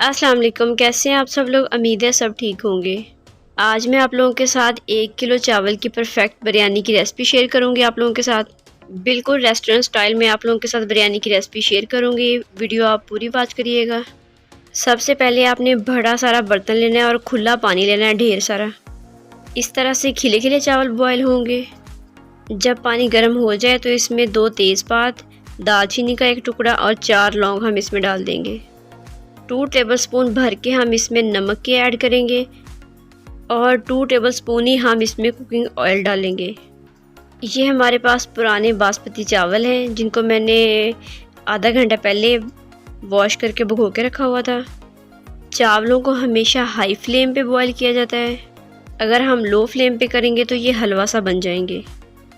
अस्सलाम वालेकुम। कैसे हैं आप सब लोग? उम्मीद है सब ठीक होंगे। आज मैं आप लोगों के साथ 1 किलो चावल की परफेक्ट बिरयानी की रेसिपी शेयर करूंगी आप लोगों के साथ। बिल्कुल रेस्टोरेंट स्टाइल में आप लोगों के साथ बिरयानी की रेसिपी शेयर करूंगी। वीडियो आप पूरी वॉच करिएगा। सबसे पहले आपने बड़ा सारा बर्तन लेना है और खुला पानी लेना है, ढेर सारा। इस तरह से खिले खिले चावल बॉयल होंगे। जब पानी गर्म हो जाए तो इसमें 2 तेज़पात, दालचीनी का 1 टुकड़ा और 4 लौंग हम इसमें डाल देंगे। 2 टेबलस्पून भर के हम इसमें नमक के ऐड करेंगे और 2 टेबलस्पून ही हम इसमें कुकिंग ऑयल डालेंगे। ये हमारे पास पुराने बासमती चावल हैं जिनको मैंने आधा घंटा पहले वॉश करके भिगो के रखा हुआ था। चावलों को हमेशा हाई फ्लेम पे बॉयल किया जाता है। अगर हम लो फ्लेम पे करेंगे तो ये हलवा सा बन जाएंगे,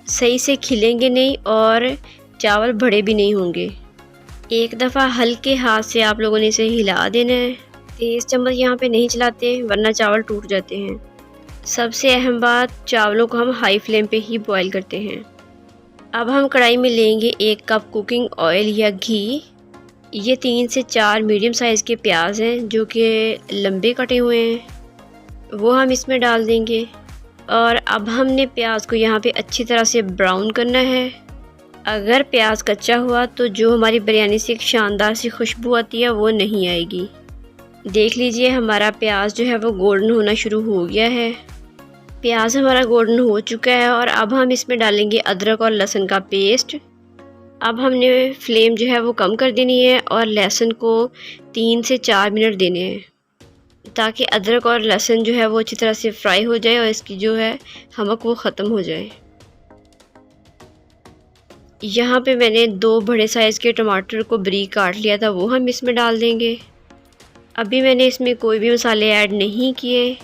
सही से खिलेंगे नहीं और चावल बड़े भी नहीं होंगे। एक दफ़ा हल्के हाथ से आप लोगों ने इसे हिला देना है। तेज़ चम्मच यहाँ पे नहीं चलाते वरना चावल टूट जाते हैं। सबसे अहम बात, चावलों को हम हाई फ्लेम पे ही बॉईल करते हैं। अब हम कढ़ाई में लेंगे 1 कप कुकिंग ऑयल या घी। ये 3 से 4 मीडियम साइज़ के प्याज हैं जो कि लंबे कटे हुए हैं, वो हम इसमें डाल देंगे। और अब हमने प्याज को यहाँ पे अच्छी तरह से ब्राउन करना है। अगर प्याज कच्चा हुआ तो जो हमारी बिरयानी से एक शानदार सी खुशबू आती है वो नहीं आएगी। देख लीजिए हमारा प्याज जो है वो गोल्डन होना शुरू हो गया है। प्याज हमारा गोल्डन हो चुका है और अब हम इसमें डालेंगे अदरक और लहसुन का पेस्ट। अब हमने फ्लेम जो है वो कम कर देनी है और लहसुन को 3 से 4 मिनट देने हैं ताकि अदरक और लहसुन जो है वो अच्छी तरह से फ्राई हो जाए और इसकी जो है हमक वो ख़त्म हो जाए। यहाँ पे मैंने 2 बड़े साइज़ के टमाटर को बारीक काट लिया था, वो हम इसमें डाल देंगे। अभी मैंने इसमें कोई भी मसाले ऐड नहीं किए।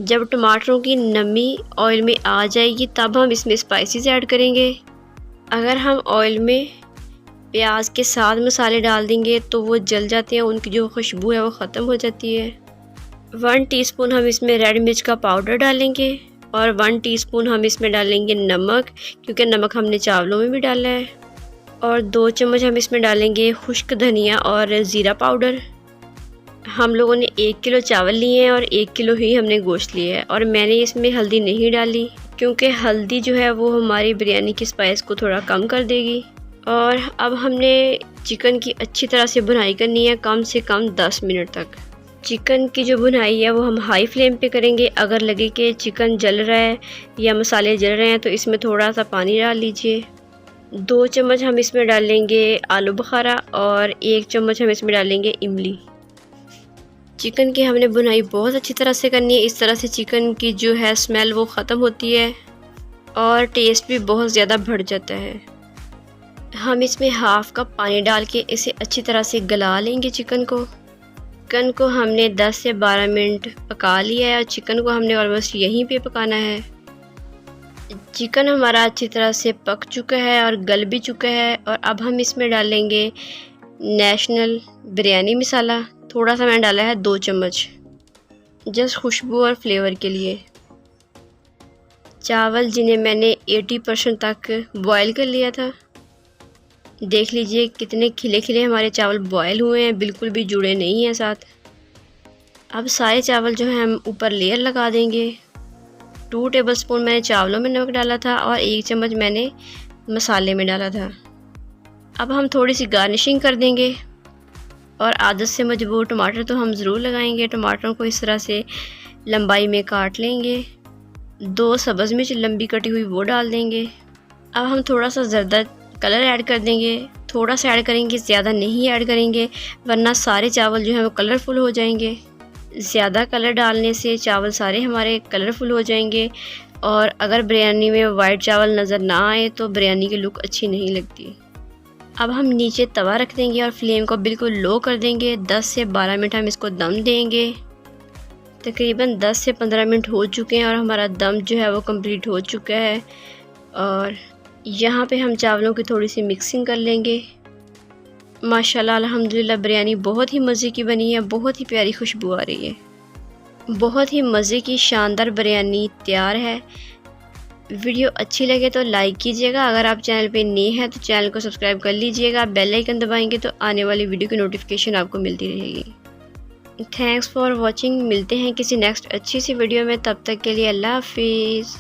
जब टमाटरों की नमी ऑयल में आ जाएगी तब हम इसमें स्पाइसेस ऐड करेंगे। अगर हम ऑयल में प्याज के साथ मसाले डाल देंगे तो वो जल जाते हैं, उनकी जो खुशबू है वो ख़त्म हो जाती है। 1 टीस्पून हम इसमें रेड मिर्च का पाउडर डालेंगे और 1 टीस्पून हम इसमें डालेंगे नमक, क्योंकि नमक हमने चावलों में भी डाला है। और 2 चम्मच हम इसमें डालेंगे खुश्क धनिया और ज़ीरा पाउडर। हम लोगों ने 1 किलो चावल लिए हैं और 1 किलो ही हमने गोश्त लिया है। और मैंने इसमें हल्दी नहीं डाली क्योंकि हल्दी जो है वो हमारी बिरयानी की स्पाइस को थोड़ा कम कर देगी। और अब हमने चिकन की अच्छी तरह से भुनाई करनी है, कम से कम 10 मिनट तक। चिकन की जो भुनाई है वो हम हाई फ्लेम पे करेंगे। अगर लगे कि चिकन जल रहा है या मसाले जल रहे हैं तो इसमें थोड़ा सा पानी डाल लीजिए। 2 चम्मच हम इसमें डालेंगे आलू बुखारा और 1 चम्मच हम इसमें डालेंगे इमली। चिकन की हमने भुनाई बहुत अच्छी तरह से करनी है। इस तरह से चिकन की जो है स्मेल वो ख़त्म होती है और टेस्ट भी बहुत ज़्यादा बढ़ जाता है। हम इसमें हाफ़ कप पानी डाल के इसे अच्छी तरह से गला लेंगे। चिकन को हमने 10 से 12 मिनट पका लिया है और चिकन को हमने ऑलमोस्ट यहीं पे पकाना है। चिकन हमारा अच्छी तरह से पक चुका है और गल भी चुका है। और अब हम इसमें डालेंगे नेशनल बिरयानी मसाला। थोड़ा सा मैंने डाला है, 2 चम्मच, जस्ट खुशबू और फ्लेवर के लिए। चावल जिन्हें मैंने 80% तक बॉयल कर लिया था। देख लीजिए कितने खिले खिले हमारे चावल बॉयल हुए हैं, बिल्कुल भी जुड़े नहीं हैं साथ। अब सारे चावल जो हैं हम ऊपर लेयर लगा देंगे। 2 टेबलस्पून मैंने चावलों में नमक डाला था और 1 चम्मच मैंने मसाले में डाला था। अब हम थोड़ी सी गार्निशिंग कर देंगे और आदत से मजबूर टमाटर तो हम ज़रूर लगाएंगे। टमाटरों को इस तरह से लंबाई में काट लेंगे। 2 सब्ज़ मिर्च लंबी कटी हुई वो डाल देंगे। अब हम थोड़ा सा ज़र्दा कलर ऐड कर देंगे। थोड़ा सा ऐड करेंगे, ज़्यादा नहीं ऐड करेंगे वरना सारे चावल जो हैं वो कलरफुल हो जाएंगे। ज़्यादा कलर डालने से चावल सारे हमारे कलरफुल हो जाएंगे और अगर बिरयानी में वाइट चावल नज़र ना आए तो बिरयानी की लुक अच्छी नहीं लगती। अब हम नीचे तवा रख देंगे और फ्लेम को बिल्कुल लो कर देंगे। 10 से 12 मिनट हम इसको दम देंगे। तकरीबन 10 से 15 मिनट हो चुके हैं और हमारा दम जो है वो कंप्लीट हो चुका है। और यहाँ पे हम चावलों की थोड़ी सी मिक्सिंग कर लेंगे। माशाल्लाह अल्हम्दुलिल्लाह बिरयानी बहुत ही मज़े की बनी है, बहुत ही प्यारी खुशबू आ रही है। बहुत ही मज़े की शानदार बिरयानी तैयार है। वीडियो अच्छी लगे तो लाइक कीजिएगा। अगर आप चैनल पे नए हैं तो चैनल को सब्सक्राइब कर लीजिएगा। बेल आइकन दबाएंगे तो आने वाली वीडियो की नोटिफिकेशन आपको मिलती रहेगी। Thanks for watching. मिलते हैं किसी नेक्स्ट अच्छी सी वीडियो में, तब तक के लिए अल्लाह हाफिज़।